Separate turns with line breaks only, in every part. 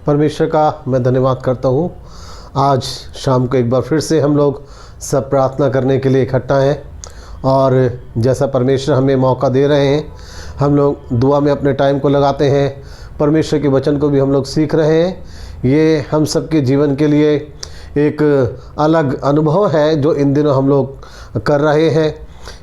परमेश्वर का मैं धन्यवाद करता हूँ। आज शाम को एक बार फिर से हम लोग सब प्रार्थना करने के लिए इकट्ठा हैं और जैसा परमेश्वर हमें मौका दे रहे हैं, हम लोग दुआ में अपने टाइम को लगाते हैं। परमेश्वर के वचन को भी हम लोग सीख रहे हैं। ये हम सबके जीवन के लिए एक अलग अनुभव है जो इन दिनों हम लोग कर रहे हैं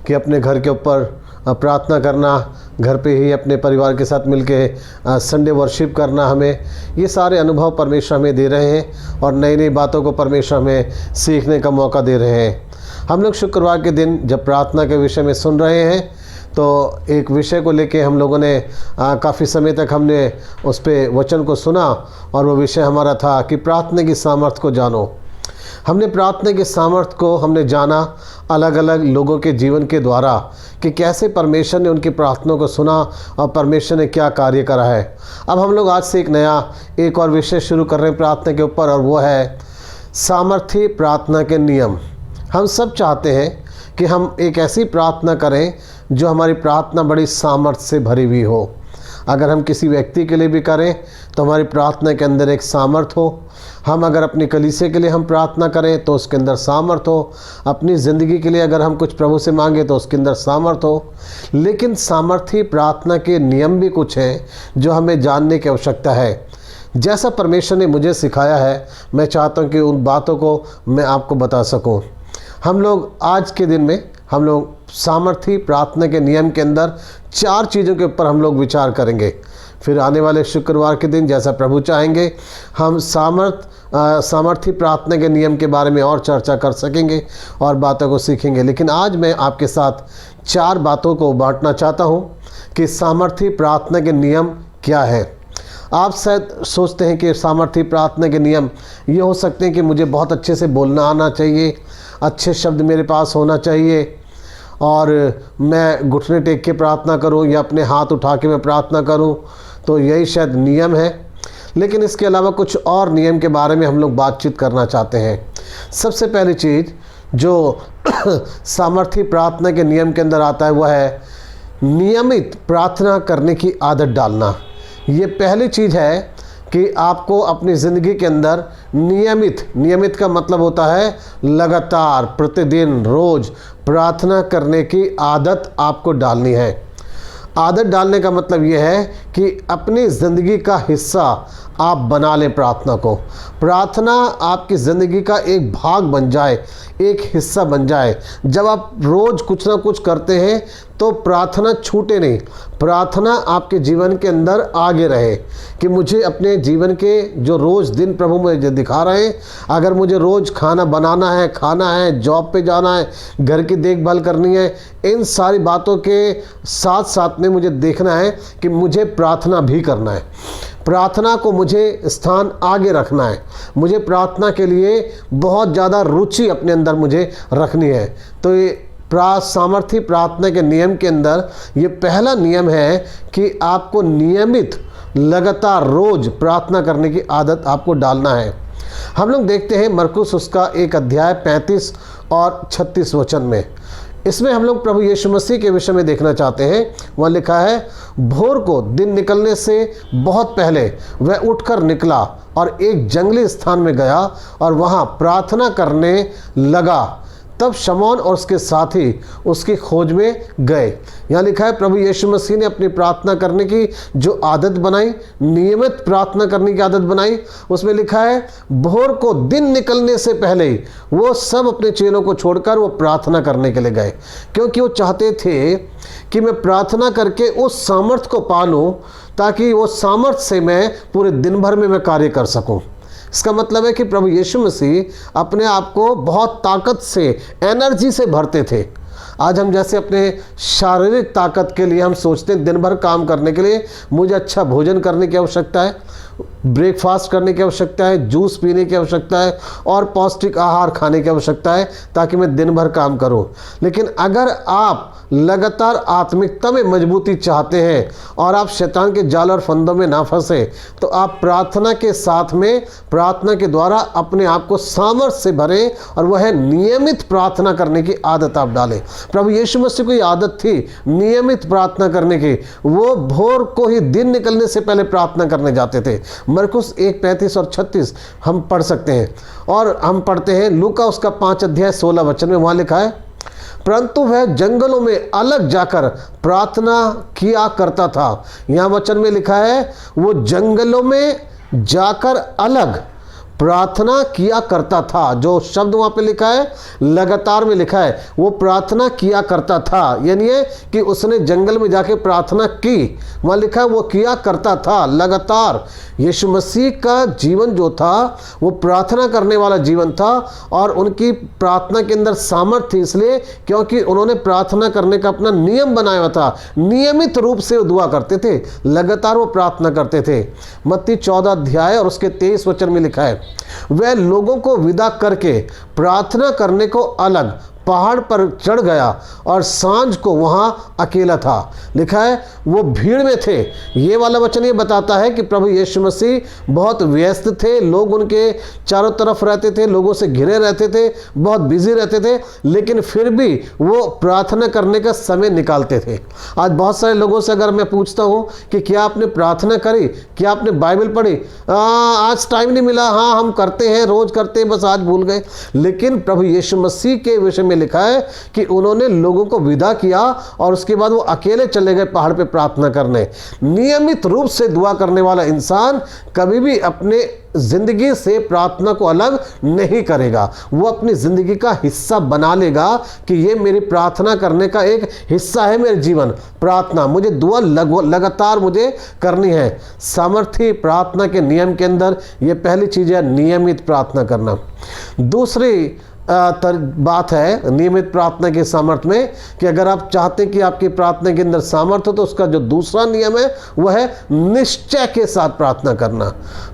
कि अपने घर के ऊपर प्रार्थना करना, घर पे ही अपने परिवार के साथ मिलके संडे वर्शिप करना, हमें ये सारे अनुभव परमेश्वर हमें दे रहे हैं और नई नई बातों को परमेश्वर हमें सीखने का मौका दे रहे हैं। हम लोग शुक्रवार के दिन जब प्रार्थना के विषय में सुन रहे हैं तो एक विषय को लेके हम लोगों ने काफ़ी समय तक हमने उस पे वचन को सुना और वो विषय हमारा था कि प्रार्थना की सामर्थ्य को जानो। हमने प्रार्थना के सामर्थ्य को हमने जाना अलग अलग लोगों के जीवन के द्वारा कि कैसे परमेश्वर ने उनकी प्रार्थना को सुना और परमेश्वर ने क्या कार्य करा है। अब हम लोग आज से एक और विषय शुरू कर रहे हैं प्रार्थना के ऊपर, और वो है सामर्थ्य प्रार्थना के नियम। हम सब चाहते हैं कि हम एक ऐसी प्रार्थना करें जो हमारी प्रार्थना बड़ी सामर्थ्य से भरी हुई हो। अगर हम किसी व्यक्ति के लिए भी करें तो हमारी प्रार्थना के अंदर एक सामर्थ्य हो। हम अगर अपनी कलीसिया के लिए हम प्रार्थना करें तो उसके अंदर सामर्थ्य हो। अपनी ज़िंदगी के लिए अगर हम कुछ प्रभु से मांगे तो उसके अंदर सामर्थ्य हो। लेकिन सामर्थ्य प्रार्थना के नियम भी कुछ हैं जो हमें जानने की आवश्यकता है। जैसा परमेश्वर ने मुझे सिखाया है, मैं चाहता हूँ कि उन बातों को मैं आपको बता सकूँ। हम लोग आज के दिन में हम लोग सामर्थ्य प्रार्थना के नियम के अंदर 4 चीज़ों के ऊपर हम लोग विचार करेंगे। फिर आने वाले शुक्रवार के दिन जैसा प्रभु चाहेंगे हम सामर्थ्य प्रार्थना के नियम के बारे में और चर्चा कर सकेंगे और बातों को सीखेंगे। लेकिन आज मैं आपके साथ 4 बातों को बांटना चाहता हूँ कि सामर्थ्य प्रार्थना के नियम क्या है। आप शायद सोचते हैं कि सामर्थ्य प्रार्थना के नियम ये हो सकते हैं कि मुझे बहुत अच्छे से बोलना आना चाहिए, अच्छे शब्द मेरे पास होना चाहिए और मैं घुटने टेक के प्रार्थना करूं या अपने हाथ उठा के मैं प्रार्थना करूं, तो यही शायद नियम है। लेकिन इसके अलावा कुछ और नियम के बारे में हम लोग बातचीत करना चाहते हैं। सबसे पहली चीज़ जो सामर्थ्य प्रार्थना के नियम के अंदर आता है वह है नियमित प्रार्थना करने की आदत डालना। ये पहली चीज़ है कि आपको अपनी ज़िंदगी के अंदर नियमित का मतलब होता है लगातार, प्रतिदिन, रोज़ प्रार्थना करने की आदत आपको डालनी है। आदत डालने का मतलब ये है कि अपनी ज़िंदगी का हिस्सा आप बना लें प्रार्थना को। प्रार्थना आपकी ज़िंदगी का एक भाग बन जाए, एक हिस्सा बन जाए। जब आप रोज़ कुछ ना कुछ करते हैं तो प्रार्थना छूटे नहीं, प्रार्थना आपके जीवन के अंदर आगे रहे कि मुझे अपने जीवन के जो रोज़ दिन प्रभु मुझे दिखा रहे हैं, अगर मुझे रोज़ खाना बनाना है, खाना है, जॉब पे जाना है, घर की देखभाल करनी है, इन सारी बातों के साथ साथ में मुझे देखना है कि मुझे प्रार्थना भी करना है। प्रार्थना को मुझे स्थान आगे रखना है, मुझे प्रार्थना के लिए बहुत ज़्यादा रुचि अपने अंदर मुझे रखनी है। तो ये सामर्थ्य प्रार्थना के नियम के अंदर ये पहला नियम है कि आपको नियमित लगातार रोज़ प्रार्थना करने की आदत आपको डालना है। हम लोग देखते हैं मरकुस उसका 1 अध्याय 35 और 36 वचन में, इसमें हम लोग प्रभु यीशु मसीह के विषय में देखना चाहते हैं। वहाँ लिखा है, भोर को दिन निकलने से बहुत पहले वह उठकर निकला और एक जंगली स्थान में गया और वहाँ प्रार्थना करने लगा। तब शमौन और उसके साथी उसकी खोज में गए। यहाँ लिखा है प्रभु यीशु मसीह ने अपनी प्रार्थना करने की जो आदत बनाई, नियमित प्रार्थना करने की आदत बनाई, उसमें लिखा है भोर को दिन निकलने से पहले ही वो सब अपने चेलों को छोड़कर वो प्रार्थना करने के लिए गए, क्योंकि वो चाहते थे कि मैं प्रार्थना करके उस सामर्थ्य को पा लूँ ताकि वो सामर्थ्य से मैं पूरे दिन भर में मैं कार्य कर सकूँ। इसका मतलब है कि प्रभु यीशु मसीह अपने आप को बहुत ताकत से, एनर्जी से भरते थे। आज हम जैसे अपने शारीरिक ताकत के लिए हम सोचते हैं दिन भर काम करने के लिए मुझे अच्छा भोजन करने की आवश्यकता है, ब्रेकफास्ट करने की आवश्यकता है, जूस पीने की आवश्यकता है और पौष्टिक आहार खाने की आवश्यकता है ताकि मैं दिन भर काम करूं। लेकिन अगर आप लगातार आत्मिकता में मजबूती चाहते हैं और आप शैतान के जाल और फंदों में ना फंसे, तो आप प्रार्थना के साथ में, प्रार्थना के द्वारा अपने आप को सामर्थ्य से भरें और वह है नियमित प्रार्थना करने की आदत आप डालें। प्रभु यीशु मसीह को ये आदत थी नियमित प्रार्थना करने की। वो भोर को ही दिन निकलने से पहले प्रार्थना करने जाते थे। मरकुस 1:35 और 36 हम पढ़ सकते हैं। और हम पढ़ते हैं लूका उसका 5:16 में, वहाँ लिखा है, परंतु वह जंगलों में अलग जाकर प्रार्थना किया करता था। यहाँ वचन में लिखा है वो जंगलों में जाकर अलग प्रार्थना किया करता था। जो शब्द वहाँ पे लिखा है लगातार में लिखा है, वो प्रार्थना किया करता था, यानी है कि उसने जंगल में जाके प्रार्थना की। वहाँ लिखा है वो किया करता था लगातार। यीशु मसीह का जीवन जो था वो प्रार्थना करने वाला जीवन था, और उनकी प्रार्थना के अंदर सामर्थ्य थी, इसलिए क्योंकि उन्होंने प्रार्थना करने का अपना नियम बनाया हुआ था। नियमित रूप से वो दुआ करते थे, लगातार वो प्रार्थना करते थे। मत्ती 14 और उसके 23 में लिखा है, वह लोगों को विदा करके प्रार्थना करने को अलग पहाड़ पर चढ़ गया और सांझ को वहां अकेला था। लिखा है वो भीड़ में थे। ये वाला वचन ये बताता है कि प्रभु यीशु मसीह बहुत व्यस्त थे, लोग उनके चारों तरफ रहते थे, लोगों से घिरे रहते थे, बहुत बिजी रहते थे, लेकिन फिर भी वो प्रार्थना करने का समय निकालते थे। आज बहुत सारे लोगों से अगर मैं पूछता हूँ कि क्या आपने प्रार्थना करी, क्या आपने बाइबल पढ़ी, आज टाइम नहीं मिला, हाँ हम करते हैं, रोज करते हैं, बस आज भूल गए। लेकिन प्रभु यीशु मसीह के विषय में लिखा है कि उन्होंने लोगों को विदा किया और उसके बाद वो अकेले चले गए पहाड़ पे प्रार्थना करने। नियमित रूप से दुआ करने वाला इंसान कभी भी अपने जिंदगी से प्रार्थना को अलग नहीं करेगा। वो अपनी जिंदगी का हिस्सा बना लेगा कि ये मेरी प्रार्थना करने का एक हिस्सा है, मेरे जीवन प्रार्थना, मुझे दुआ लगातार मुझे करनी है। सामर्थ्य प्रार्थना के नियम के अंदर ये पहली चीज है, नियमित प्रार्थना करना। दूसरी बात है नियमित प्रार्थना के सामर्थ्य में कि अगर आप चाहते हैं कि आपकी प्रार्थना के अंदर सामर्थ्य हो, तो उसका जो दूसरा नियम है वह है निश्चय के साथ प्रार्थना करना,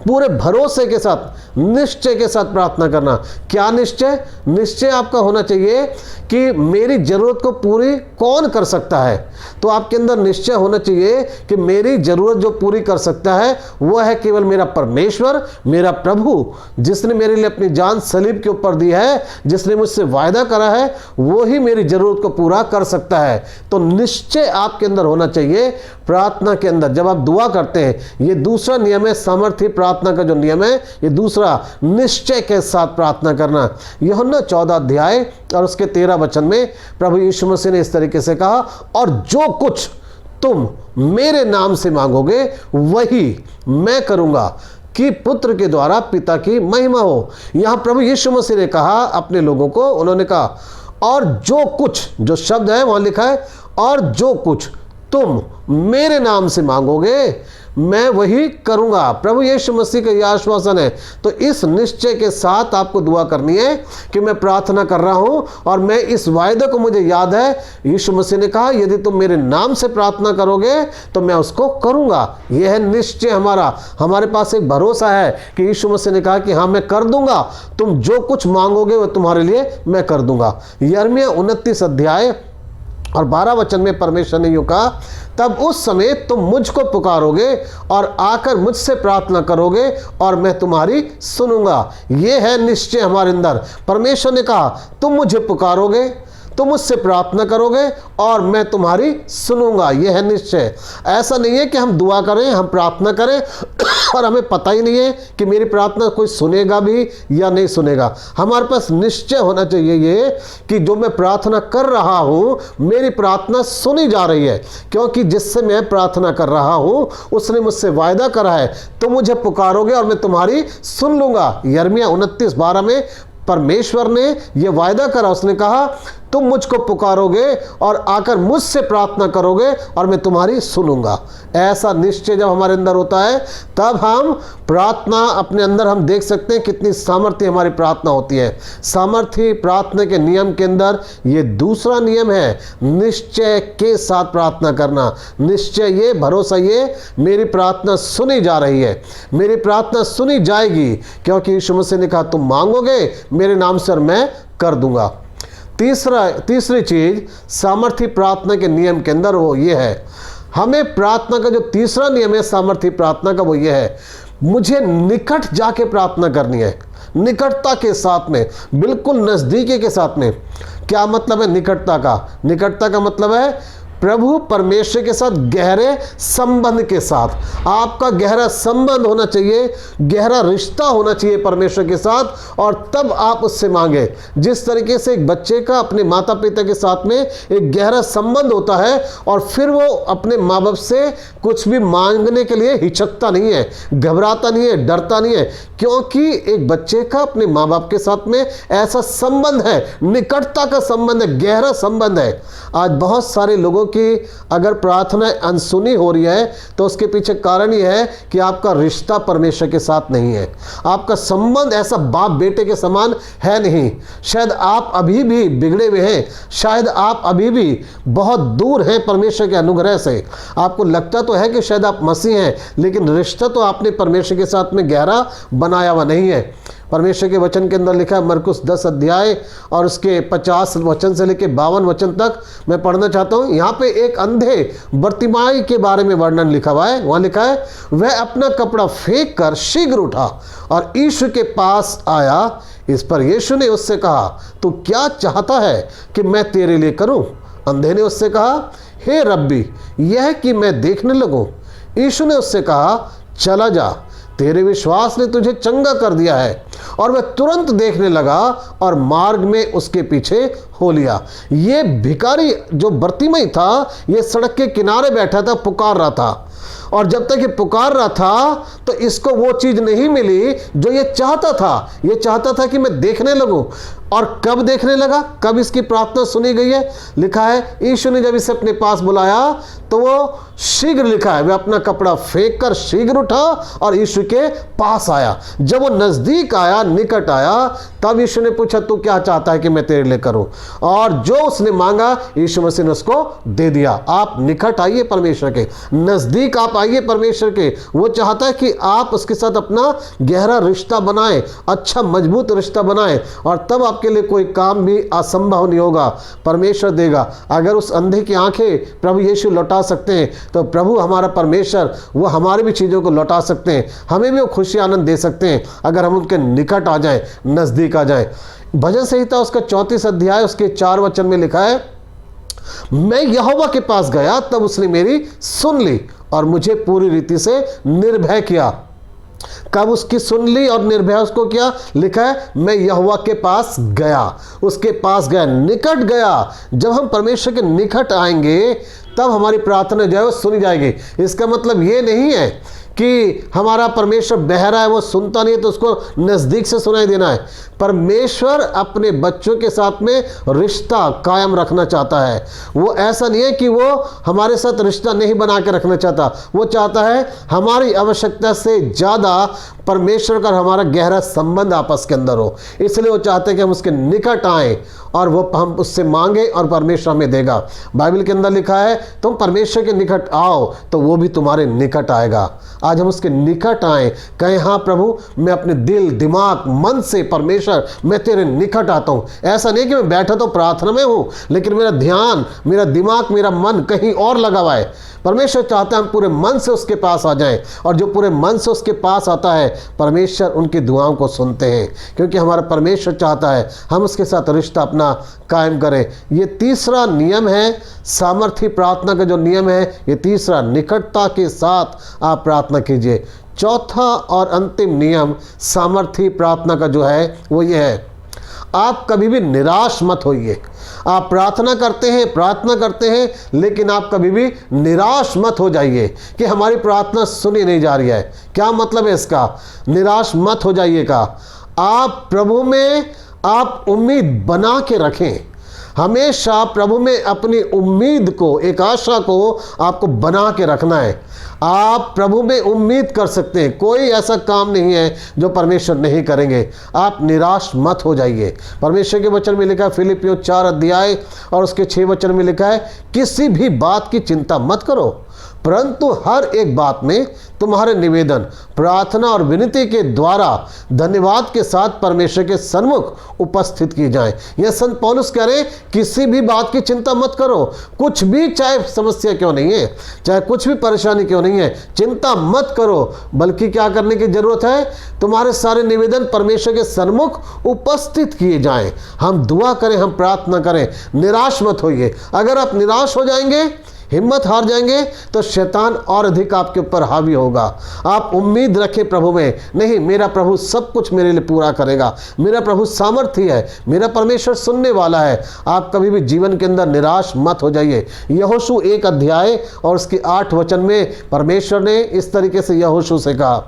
पूरे भरोसे के साथ, निश्चय के साथ प्रार्थना करना। क्या निश्चय? निश्चय आपका होना चाहिए कि मेरी जरूरत को पूरी कौन कर सकता है। तो आपके अंदर निश्चय होना चाहिए कि मेरी जरूरत जो पूरी कर सकता है वह है केवल मेरा परमेश्वर, मेरा प्रभु, जिसने मेरे लिए अपनी जान सलीब के ऊपर दी है, जिसने मुझसे वायदा करा है, वो ही मेरी जरूरत को पूरा कर सकता है। तो निश्चय आपके अंदर होना चाहिए प्रार्थना के अंदर जब आप दुआ करते हैं। ये दूसरा नियम है, सामर्थ्य प्रार्थना का जो नियम है, ये दूसरा निश्चय के साथ प्रार्थना करना। यूहन्ना 14 और उसके 13 में प्रभु यीशु मसीह ने इस तरीके से कहा, और जो कुछ तुम मेरे नाम से मांगोगे वही मैं करूंगा कि पुत्र के द्वारा पिता की महिमा हो। यहां प्रभु यीशु मसीह ने कहा अपने लोगों को, उन्होंने कहा और जो कुछ, जो शब्द है वहां लिखा है, और जो कुछ तुम मेरे नाम से मांगोगे मैं वही करूंगा। प्रभु यीशु मसीह का यह आश्वासन है। तो इस निश्चय के साथ आपको दुआ करनी है कि मैं प्रार्थना कर रहा हूं और मैं इस वायदे को, मुझे याद है यीशु मसीह ने कहा यदि तुम मेरे नाम से प्रार्थना करोगे तो मैं उसको करूंगा। यह है निश्चय हमारा। हमारे पास एक भरोसा है कि यीशु मसीह ने कहा कि हाँ मैं कर दूंगा, तुम जो कुछ मांगोगे वो तुम्हारे लिए मैं कर दूंगा। यिर्मयाह 29 और 12 में परमेश्वर ने यूं कहा, तब उस समय तुम मुझको पुकारोगे और आकर मुझसे प्रार्थना करोगे और मैं तुम्हारी सुनूंगा। ये है निश्चय हमारे अंदर। परमेश्वर ने कहा तुम मुझे पुकारोगे, तुम मुझसे प्रार्थना करोगे और मैं तुम्हारी सुनूंगा। यह है निश्चय। ऐसा नहीं है कि हम दुआ करें, हम प्रार्थना करें और हमें पता ही नहीं है कि मेरी प्रार्थना कोई सुनेगा भी या नहीं सुनेगा। हमारे पास निश्चय होना चाहिए ये कि जो मैं प्रार्थना कर रहा हूँ मेरी प्रार्थना सुनी जा रही है, क्योंकि जिससे मैं प्रार्थना कर रहा हूँ उसने मुझसे वायदा करा है, तुम मुझे पुकारोगे और मैं तुम्हारी सुन लूंगा। यिर्मयाह 29:12 में परमेश्वर ने यह वायदा करा, उसने कहा तुम मुझको पुकारोगे और आकर मुझसे प्रार्थना करोगे और मैं तुम्हारी सुनूंगा। ऐसा निश्चय जब हमारे अंदर होता है तब हम प्रार्थना अपने अंदर हम देख सकते हैं कितनी सामर्थ्य हमारी प्रार्थना होती है। सामर्थ्य प्रार्थना के नियम के अंदर ये दूसरा नियम है, निश्चय के साथ प्रार्थना करना। निश्चय ये, भरोसा ये, मेरी प्रार्थना सुनी जा रही है, मेरी प्रार्थना सुनी जाएगी, क्योंकि यीशु मसीह ने कहा तुम मांगोगे मेरे नाम से और मैं कर दूंगा। तीसरी चीज सामर्थ्य प्रार्थना के नियम के अंदर वो ये है, हमें प्रार्थना का जो तीसरा नियम है सामर्थ्य प्रार्थना का वो ये है, मुझे निकट जाके प्रार्थना करनी है, निकटता के साथ में, बिल्कुल नजदीकी के साथ में। क्या मतलब है निकटता का? निकटता का मतलब है प्रभु परमेश्वर के साथ गहरे संबंध के साथ आपका गहरा संबंध होना चाहिए, गहरा रिश्ता होना चाहिए परमेश्वर के साथ, और तब आप उससे मांगे। जिस तरीके से एक बच्चे का अपने माता पिता के साथ में एक गहरा संबंध होता है और फिर वो अपने माँ बाप से कुछ भी मांगने के लिए हिचकता नहीं है, घबराता नहीं है, डरता नहीं है, क्योंकि एक बच्चे का अपने माँ बाप के साथ में ऐसा संबंध है, निकटता का संबंध है, गहरा संबंध है। आज बहुत सारे लोगों की अगर प्रार्थना अनसुनी हो रही है तो उसके पीछे कारण यह है कि आपका रिश्ता परमेश्वर के साथ नहीं है, आपका संबंध ऐसा बाप बेटे के समान है नहीं। शायद आप अभी भी बिगड़े हुए हैं, शायद आप अभी भी बहुत दूर हैं परमेश्वर के अनुग्रह से। आपको लगता तो है कि शायद आप मसीह हैं, लेकिन रिश्ता तो आपने परमेश्वर के साथ में गहरा बनाया हुआ नहीं है। परमेश्वर के वचन के अंदर लिखा है, मरकुस 10 अध्याय और उसके 50 वचन से लेकर 52 वचन तक मैं पढ़ना चाहता हूँ। यहाँ पे एक अंधे बर्तिमाई के बारे में वर्णन लिखा हुआ है। वहाँ लिखा है, वह अपना कपड़ा फेंक कर शीघ्र उठा और यीशु के पास आया। इस पर यीशु ने उससे कहा, तू क्या चाहता है कि मैं तेरे लिए करूँ? अंधे ने उससे कहा, हे रब्बी, यह कि मैं देखने लगूँ। यीशु ने उससे कहा, चला जा, तेरे विश्वास ने तुझे चंगा कर दिया है। और वह तुरंत देखने लगा और मार्ग में उसके पीछे हो लिया। ये भिखारी जो बर्तिमाई था, ये सड़क के किनारे बैठा था, पुकार रहा था, और जब तक ये पुकार रहा था तो इसको वो चीज नहीं मिली जो ये चाहता था। ये चाहता था कि मैं देखने लगूं। और कब देखने लगा, कब इसकी प्रार्थना सुनी गई है? लिखा है, यीशु ने जब इसे अपने पास बुलाया तो वो शीघ्र, लिखा है, वह अपना कपड़ा फेंक कर शीघ्र उठा और यीशु के पास आया। जब वो नजदीक आया, निकट आया, तब यीशु ने पूछा, तू क्या चाहता है कि मैं तेरे लिए करूं? और जो उसने मांगा यीशु मसीह ने उसको दे दिया। आप निकट आइए परमेश्वर के, नजदीक आप आइए परमेश्वर के। वो चाहता है कि आप उसके साथ अपना गहरा रिश्ता बनाएं, अच्छा मजबूत रिश्ता बनाएं, और तब आपके लिए कोई काम भी असंभव नहीं होगा, परमेश्वर देगा। अगर उस अंधे की आंखें प्रभु यीशु लौटा सकते हैं तो प्रभु हमारा परमेश्वर वो हमारी भी चीज़ों को लौटा सकते हैं, हमें भी वो खुशी आनंद दे सकते हैं अगर हम उनके निकट आ जाएं, नज़दीक आ जाएं। भजन संहिता उसका 34 अध्याय उसके 4 वचन में लिखा है, मैं यहोवा के पास गया, तब उसने मेरी सुन ली और मुझे पूरी रीति से निर्भय किया। कब उसकी सुन ली और निर्भय उसको किया? लिखा है, मैं यहोवा के पास गया, उसके पास गया, निकट गया। जब हम परमेश्वर के निकट आएंगे तब हमारी प्रार्थना जो है वो सुनी जाएगी। इसका मतलब ये नहीं है कि हमारा परमेश्वर बहरा है, वो सुनता नहीं है तो उसको नज़दीक से सुनाई देना है। परमेश्वर अपने बच्चों के साथ में रिश्ता कायम रखना चाहता है। वो ऐसा नहीं है कि वो हमारे साथ रिश्ता नहीं बना के रखना चाहता, वो चाहता है हमारी आवश्यकता से ज़्यादा परमेश्वर का हमारा गहरा संबंध आपस के अंदर हो। इसलिए वो चाहते हैं कि हम उसके निकट आएँ और वो हम उससे मांगे और परमेश्वर हमें देगा। बाइबल के अंदर लिखा है, तुम परमेश्वर के निकट आओ तो वो भी तुम्हारे निकट आएगा। आज हम उसके निकट आए, कहें, हाँ प्रभु, मैं अपने दिल, दिमाग, मन से परमेश्वर मैं तेरे निकट आता हूँ। ऐसा नहीं कि मैं बैठा तो प्रार्थना में हूँ, लेकिन मेरा ध्यान, मेरा दिमाग, मेरा मन कहीं और लगा हुआ है। परमेश्वर चाहता है हम पूरे मन से उसके पास आ जाएं, और जो पूरे मन से उसके पास आता है परमेश्वर उनकी दुआओं को सुनते हैं, क्योंकि हमारा परमेश्वर चाहता है हम उसके साथ रिश्ता अपना कायम करें। ये तीसरा नियम है, सामर्थी प्रार्थना का जो नियम है, ये तीसरा, निकटता के साथ आप प्रार्थना कीजिए। चौथा और अंतिम नियम सामर्थी प्रार्थना का जो है वो ये है, आप कभी भी निराश मत होइए। आप प्रार्थना करते हैं, लेकिन आप कभी भी निराश मत हो जाइए कि हमारी प्रार्थना सुनी नहीं जा रही है। क्या मतलब है इसका? निराश मत हो जाइएगा। आप प्रभु में आप उम्मीद बना के रखें। हमेशा प्रभु में अपनी उम्मीद को, एक आशा को आपको बना के रखना है। आप प्रभु में उम्मीद कर सकते हैं, कोई ऐसा काम नहीं है जो परमेश्वर नहीं करेंगे। आप निराश मत हो जाइए। परमेश्वर के वचन में लिखा है, फिलिपियों 4 अध्याय और उसके 6 वचन में लिखा है, किसी भी बात की चिंता मत करो, परंतु हर एक बात में तुम्हारे निवेदन, प्रार्थना और विनती के द्वारा धन्यवाद के साथ परमेश्वर के सन्मुख उपस्थित की जाए। यह संत पौलुस कह रहे हैं, किसी भी बात की चिंता मत करो, कुछ भी चाहे समस्या क्यों नहीं है, चाहे कुछ भी परेशानी क्यों नहीं है, चिंता मत करो, बल्कि क्या करने की जरूरत है, तुम्हारे सारे निवेदन परमेश्वर के सन्मुख उपस्थित किए जाएं। हम दुआ करें, हम प्रार्थना करें, निराश मत होइए। अगर आप निराश हो जाएंगे, हिम्मत हार जाएंगे, तो शैतान और अधिक आपके ऊपर हावी होगा। आप उम्मीद रखें प्रभु में, नहीं मेरा प्रभु सब कुछ मेरे लिए पूरा करेगा, मेरा प्रभु सामर्थ्य है, मेरा परमेश्वर सुनने वाला है। आप कभी भी जीवन के अंदर निराश मत हो जाइए। यहोशू 1 अध्याय और उसके 8 वचन में परमेश्वर ने इस तरीके से यहोशू से कहा,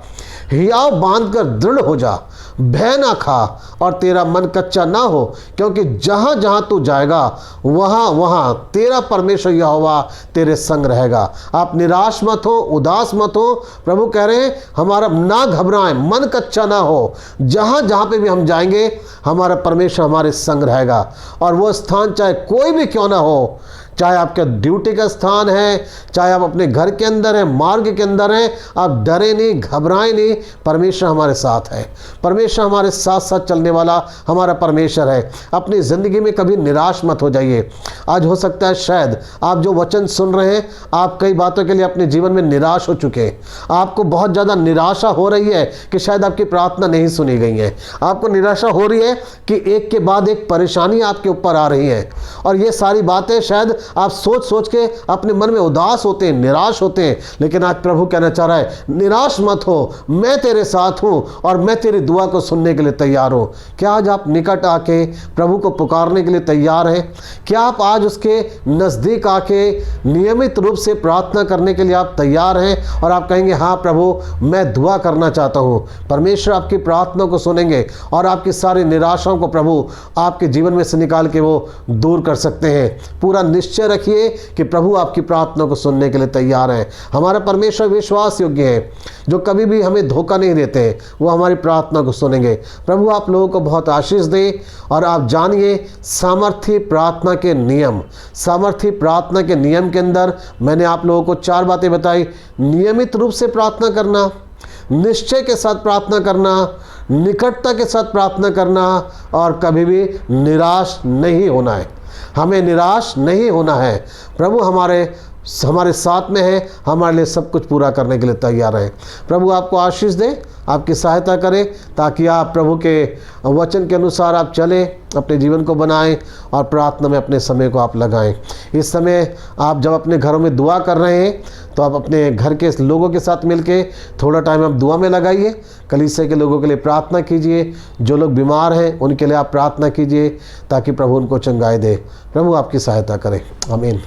हियाव बांधकर दृढ़ हो जा, भय ना खा और तेरा मन कच्चा ना हो, क्योंकि जहां जहां तू जाएगा वहां वहां तेरा परमेश्वर यहोवा तेरे संग रहेगा। आप निराश मत हो, उदास मत हो। प्रभु कह रहे हैं हमारा ना घबराएं, मन कच्चा ना हो, जहां जहां पे भी हम जाएंगे हमारा परमेश्वर हमारे संग रहेगा। और वो स्थान चाहे कोई भी क्यों ना हो, चाहे आपका ड्यूटी का स्थान है, चाहे आप अपने घर के अंदर हैं, मार्ग के अंदर हैं, आप डरे नहीं, घबराएं नहीं, परमेश्वर हमारे साथ है। परमेश्वर हमारे साथ साथ चलने वाला हमारा परमेश्वर है। अपनी ज़िंदगी में कभी निराश मत हो जाइए। आज हो सकता है शायद आप जो वचन सुन रहे हैं, आप कई बातों के लिए अपने जीवन में निराश हो चुके हैं। आपको बहुत ज़्यादा निराशा हो रही है कि शायद आपकी प्रार्थना नहीं सुनी गई है। आपको निराशा हो रही है कि एक के बाद एक परेशानी आपके ऊपर आ रही है, और ये सारी बातें शायद आप सोच सोच के अपने मन में उदास होते हैं, निराश होते हैं। लेकिन आज प्रभु कहना चाह रहा है, निराश मत हो, मैं तेरे साथ हूं और मैं तेरी दुआ को सुनने के लिए तैयार हूं। क्या आज आप निकट आके प्रभु को पुकारने के लिए तैयार हैं? क्या आप आज उसके नज़दीक आके नियमित रूप से प्रार्थना करने के लिए आप तैयार हैं? और आप कहेंगे, हाँ प्रभु मैं दुआ करना चाहता हूँ। परमेश्वर आपकी प्रार्थना को सुनेंगे और आपकी सारी निराशाओं को प्रभु आपके जीवन में से निकाल के वो दूर कर सकते हैं। पूरा निश्चय रखिए कि प्रभु आपकी प्रार्थना को सुनने के लिए तैयार हैं। हमारा परमेश्वर विश्वास योग्य है, जो कभी भी हमें धोखा नहीं देते, वो हमारी प्रार्थना को सुनेंगे। प्रभु आप लोगों को बहुत आशीष दे। और आप जानिए सामर्थ्य प्रार्थना के नियम, सामर्थ्य प्रार्थना के नियम के अंदर मैंने आप लोगों को 4 बातें बताई। नियमित रूप से प्रार्थना करना, निश्चय के साथ प्रार्थना करना, निकटता के साथ प्रार्थना करना, और कभी भी निराश नहीं होना है। हमें निराश नहीं होना है। प्रभु हमारे साथ में है, हमारे लिए सब कुछ पूरा करने के लिए तैयार है। प्रभु आपको आशीष दे, आपकी सहायता करें, ताकि आप प्रभु के वचन के अनुसार आप चलें, अपने जीवन को बनाएं और प्रार्थना में अपने समय को आप लगाएं। इस समय आप जब अपने घरों में दुआ कर रहे हैं, तो आप अपने घर के लोगों के साथ मिलके थोड़ा टाइम आप दुआ में लगाइए। कलीसिया के लोगों के लिए प्रार्थना कीजिए, जो लोग बीमार हैं उनके लिए आप प्रार्थना कीजिए, ताकि प्रभु उनको चंगाई दे। प्रभु आपकी सहायता करें। आमीन।